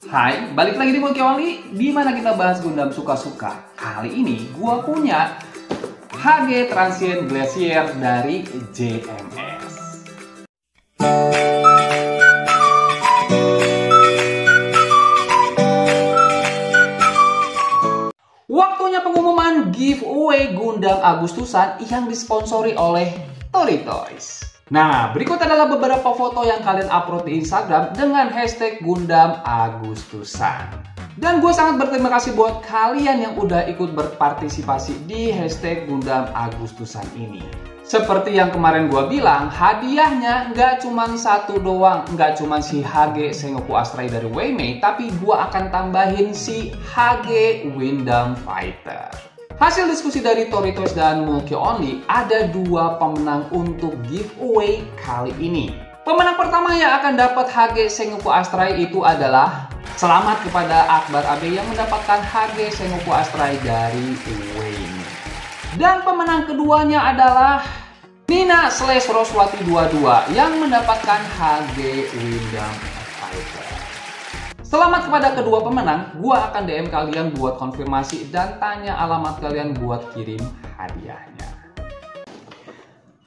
Hai, balik lagi di Monkey Only, di mana kita bahas Gundam suka-suka. Kali ini gua punya HG Transient Glacier dari JMS. Waktunya pengumuman giveaway Gundam Agustusan yang disponsori oleh Tori Toys. Nah, berikut adalah beberapa foto yang kalian upload di Instagram dengan hashtag Gundam Agustusan. Dan gue sangat berterima kasih buat kalian yang udah ikut berpartisipasi di hashtag Gundam Agustusan ini. Seperti yang kemarin gue bilang, hadiahnya nggak cuma satu doang, nggak cuma si HG Sengoku Astray dari Waymay, tapi gue akan tambahin si HG Windam Fighter. Hasil diskusi dari Tori Toys dan Monkey Only, ada dua pemenang untuk giveaway kali ini. Pemenang pertama yang akan dapat HG Sengoku Astray itu adalah selamat kepada Akbar Abe yang mendapatkan HG Sengoku Astray dari Waymay. Dan pemenang keduanya adalah Nina/Roswati 22 yang mendapatkan HG Windam Fighter. Selamat kepada kedua pemenang, gua akan DM kalian buat konfirmasi dan tanya alamat kalian buat kirim hadiahnya.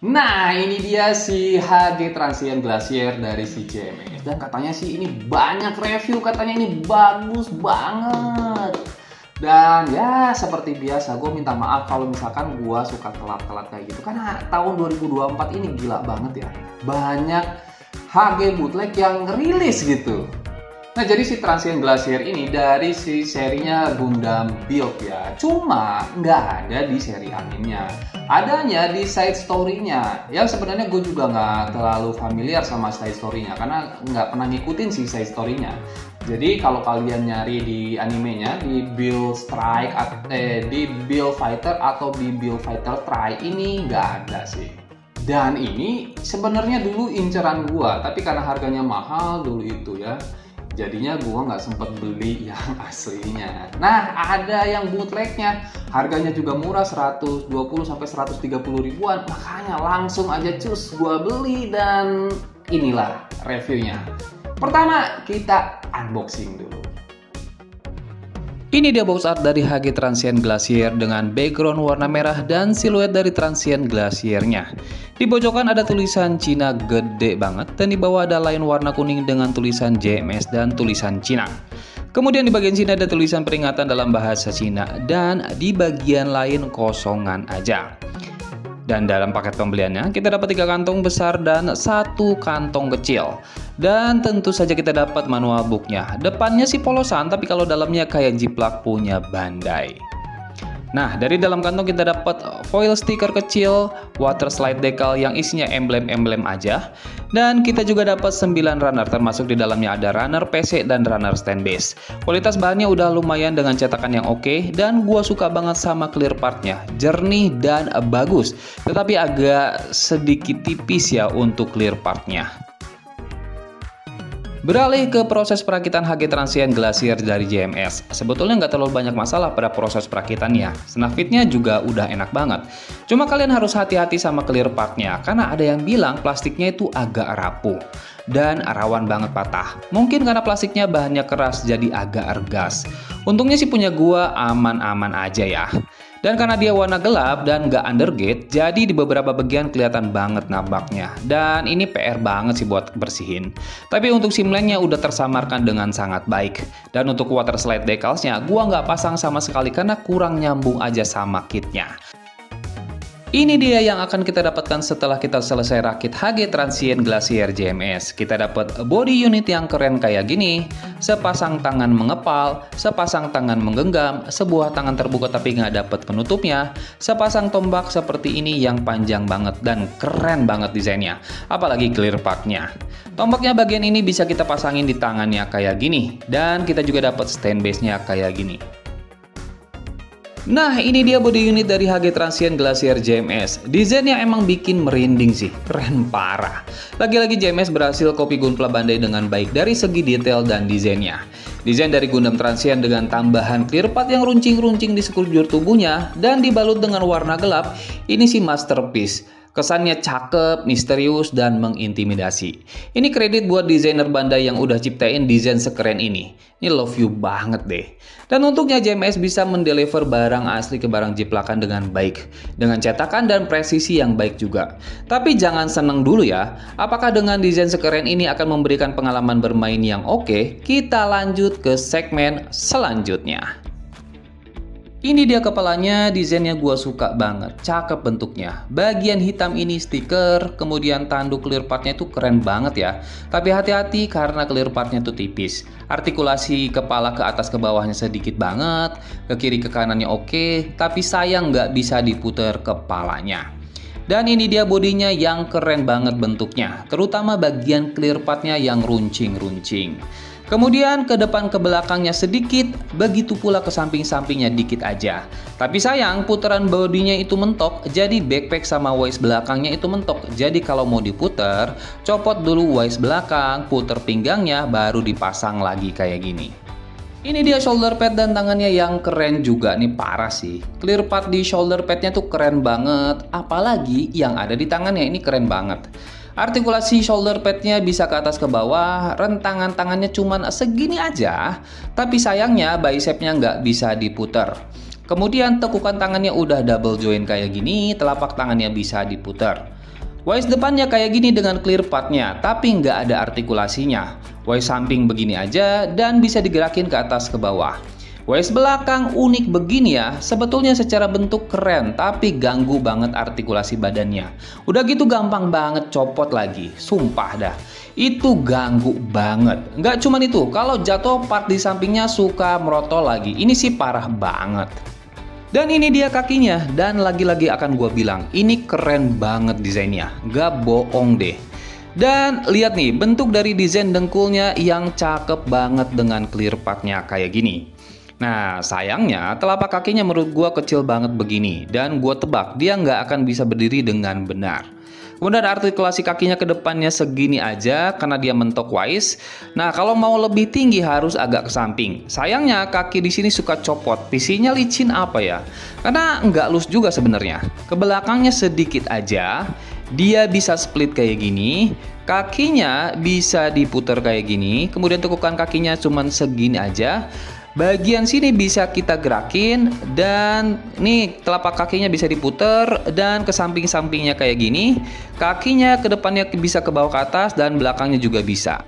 Nah, ini dia si HG Transient Glacier dari si JMS. Dan katanya sih ini banyak review, katanya ini bagus banget. Dan ya seperti biasa, gue minta maaf kalau misalkan gue suka telat-telat kayak gitu. Karena tahun 2024 ini gila banget ya. Banyak HG bootleg yang rilis gitu. Nah, jadi si Transient Glacier ini dari si serinya Gundam Build ya. Cuma nggak ada di seri animenya. Adanya di side story-nya. Yang sebenarnya gue juga nggak terlalu familiar sama side story-nya. Karena nggak pernah ngikutin si side story-nya. Jadi kalau kalian nyari di animenya, di Build Strike, di Build Fighter atau di Build Fighter Try, ini nggak ada sih. Dan ini sebenarnya dulu inceran gue. Tapi karena harganya mahal dulu itu ya. Jadinya gua nggak sempet beli yang aslinya. Nah, ada yang bootlegnya, harganya juga murah, 120 sampai 130 ribuan. Makanya langsung aja cus gua beli dan inilah reviewnya. Pertama, kita unboxing dulu. Ini dia box art dari HG Transient Glacier dengan background warna merah dan siluet dari Transient Glaciernya. Di pojokan ada tulisan Cina gede banget dan di bawah ada line warna kuning dengan tulisan JMS dan tulisan Cina. Kemudian di bagian sini ada tulisan peringatan dalam bahasa Cina dan di bagian lain kosongan aja. Dan dalam paket pembeliannya kita dapat 3 kantong besar dan 1 kantong kecil. Dan tentu saja kita dapat manual booknya. Depannya sih polosan, tapi kalau dalamnya kayak jiplak punya Bandai. Nah, dari dalam kantong kita dapat foil stiker kecil, water slide decal yang isinya emblem-emblem aja. Dan kita juga dapat 9 runner, termasuk di dalamnya ada runner PC dan runner stand base. Kualitas bahannya udah lumayan dengan cetakan yang oke, dan gua suka banget sama clear partnya, jernih dan bagus. Tetapi agak sedikit tipis ya untuk clear partnya. Beralih ke proses perakitan HG Transient Glacier dari JMS. Sebetulnya nggak terlalu banyak masalah pada proses perakitannya. Snap-fitnya juga udah enak banget. Cuma kalian harus hati-hati sama clear partnya, karena ada yang bilang plastiknya itu agak rapuh dan rawan banget patah. Mungkin karena plastiknya bahannya keras jadi agak ergas. Untungnya sih punya gua aman-aman aja ya. Dan karena dia warna gelap dan nggak undergate, jadi di beberapa bagian kelihatan banget nabaknya. Dan ini PR banget sih buat bersihin. Tapi untuk simlengnya udah tersamarkan dengan sangat baik. Dan untuk water slide decalsnya, gua nggak pasang sama sekali karena kurang nyambung aja sama kitnya. Ini dia yang akan kita dapatkan setelah kita selesai rakit HG Transient Glacier JMS. Kita dapat body unit yang keren kayak gini, sepasang tangan mengepal, sepasang tangan menggenggam, sebuah tangan terbuka tapi nggak dapat penutupnya, sepasang tombak seperti ini yang panjang banget dan keren banget desainnya, apalagi clear partnya. Tombaknya bagian ini bisa kita pasangin di tangannya kayak gini, dan kita juga dapat stand base-nya kayak gini. Nah, ini dia body unit dari HG Transient Glacier JMS. Desainnya emang bikin merinding sih, keren parah. Lagi-lagi JMS berhasil copy Gunpla Bandai dengan baik dari segi detail dan desainnya. Desain dari Gundam Transient dengan tambahan clear part yang runcing-runcing di sekujur tubuhnya dan dibalut dengan warna gelap, ini sih masterpiece. Kesannya cakep, misterius, dan mengintimidasi. Ini kredit buat desainer Bandai yang udah ciptain desain sekeren ini. Ini love you banget deh. Dan untuknya JMS bisa mendeliver barang asli ke barang jiplakan dengan baik. Dengan cetakan dan presisi yang baik juga. Tapi jangan seneng dulu ya. Apakah dengan desain sekeren ini akan memberikan pengalaman bermain yang oke? Kita lanjut ke segmen selanjutnya. Ini dia kepalanya, desainnya gua suka banget, cakep bentuknya. Bagian hitam ini stiker, kemudian tanduk clear partnya itu keren banget ya. Tapi hati-hati karena clear partnya itu tipis. Artikulasi kepala ke atas ke bawahnya sedikit banget, ke kiri ke kanannya oke, tapi sayang nggak bisa diputer kepalanya. Dan ini dia bodinya yang keren banget bentuknya, terutama bagian clear partnya yang runcing-runcing. Kemudian ke depan ke belakangnya sedikit, begitu pula ke samping-sampingnya dikit aja. Tapi sayang putaran bodinya itu mentok, jadi backpack sama waist belakangnya itu mentok. Jadi kalau mau diputer, copot dulu waist belakang, puter pinggangnya, baru dipasang lagi kayak gini. Ini dia shoulder pad dan tangannya yang keren juga nih, parah sih. Clear part di shoulder padnya tuh keren banget, apalagi yang ada di tangannya ini keren banget. Artikulasi shoulder padnya bisa ke atas ke bawah, rentangan tangannya cuman segini aja, tapi sayangnya bicepnya nggak bisa diputer. Kemudian tekukan tangannya udah double joint kayak gini, telapak tangannya bisa diputer. Waist depannya kayak gini dengan clear partnya, tapi nggak ada artikulasinya. Waist samping begini aja dan bisa digerakin ke atas ke bawah. Waist belakang unik begini ya, sebetulnya secara bentuk keren, tapi ganggu banget artikulasi badannya. Udah gitu gampang banget copot lagi, sumpah dah. Itu ganggu banget. Nggak cuman itu, kalau jatuh part di sampingnya suka merotol lagi. Ini sih parah banget. Dan ini dia kakinya, dan lagi-lagi akan gue bilang, ini keren banget desainnya, gak bohong deh. Dan lihat nih, bentuk dari desain dengkulnya yang cakep banget dengan clear partnya kayak gini. Nah, sayangnya telapak kakinya menurut gua kecil banget begini, dan gua tebak dia nggak akan bisa berdiri dengan benar. Kemudian artikulasi kakinya ke depannya segini aja karena dia mentok waist. Nah, kalau mau lebih tinggi harus agak ke samping. Sayangnya kaki di sini suka copot. PC-nya licin apa ya? Karena nggak loose juga sebenarnya. Ke belakangnya sedikit aja. Dia bisa split kayak gini. Kakinya bisa diputar kayak gini. Kemudian tekukan kakinya cuman segini aja. Bagian sini bisa kita gerakin, dan nih telapak kakinya bisa diputer dan ke samping-sampingnya kayak gini. Kakinya ke depannya bisa ke bawah ke atas dan belakangnya juga bisa.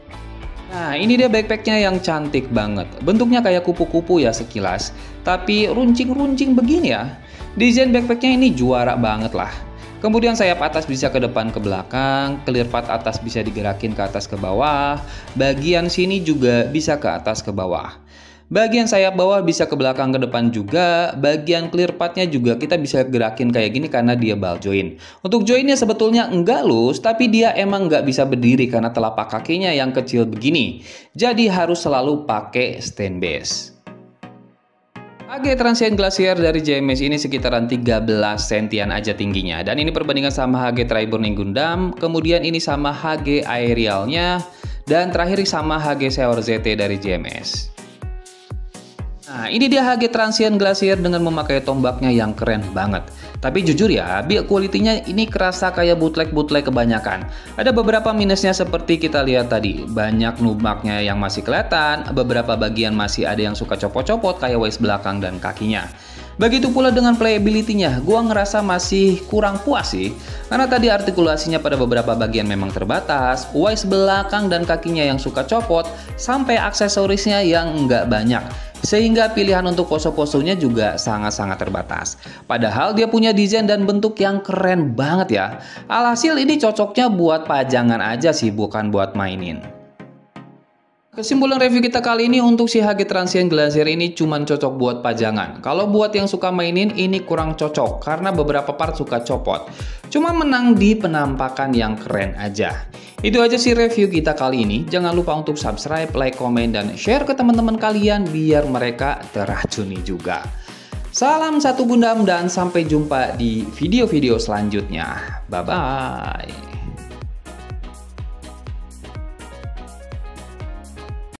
Nah, ini dia backpacknya yang cantik banget. Bentuknya kayak kupu-kupu ya sekilas, tapi runcing-runcing begini ya. Desain backpacknya ini juara banget lah. Kemudian sayap atas bisa ke depan ke belakang, clear part atas bisa digerakin ke atas ke bawah, bagian sini juga bisa ke atas ke bawah. Bagian sayap bawah bisa ke belakang ke depan juga, bagian clear partnya juga kita bisa gerakin kayak gini karena dia ball joint. Untuk jointnya sebetulnya enggak loose, tapi dia emang nggak bisa berdiri karena telapak kakinya yang kecil begini. Jadi harus selalu pakai stand base. HG Transient Glacier dari JMS ini sekitaran 13 sentian aja tingginya. Dan ini perbandingan sama HG Tri-Burning Gundam, kemudian ini sama HG Aerialnya, dan terakhir sama HG Seor ZT dari JMS. Nah, ini dia HG Transient Glacier dengan memakai tombaknya yang keren banget. Tapi jujur ya, build quality-nya ini kerasa kayak bootleg kebanyakan. Ada beberapa minusnya seperti kita lihat tadi. Banyak nubaknya yang masih kelihatan, beberapa bagian masih ada yang suka copot-copot kayak waist belakang dan kakinya. Begitu pula dengan playability-nya, gua ngerasa masih kurang puas sih. Karena tadi artikulasinya pada beberapa bagian memang terbatas, waist belakang dan kakinya yang suka copot, sampai aksesorisnya yang nggak banyak. Sehingga pilihan untuk pose-posenya juga sangat-sangat terbatas. Padahal dia punya desain dan bentuk yang keren banget ya. Alhasil ini cocoknya buat pajangan aja sih, bukan buat mainin. Kesimpulan review kita kali ini untuk si HG Transient Glacier ini cuman cocok buat pajangan. Kalau buat yang suka mainin ini kurang cocok karena beberapa part suka copot. Cuma menang di penampakan yang keren aja. Itu aja sih review kita kali ini. Jangan lupa untuk subscribe, like, komen, dan share ke teman-teman kalian biar mereka teracuni juga. Salam satu Gundam dan sampai jumpa di video-video selanjutnya. Bye-bye.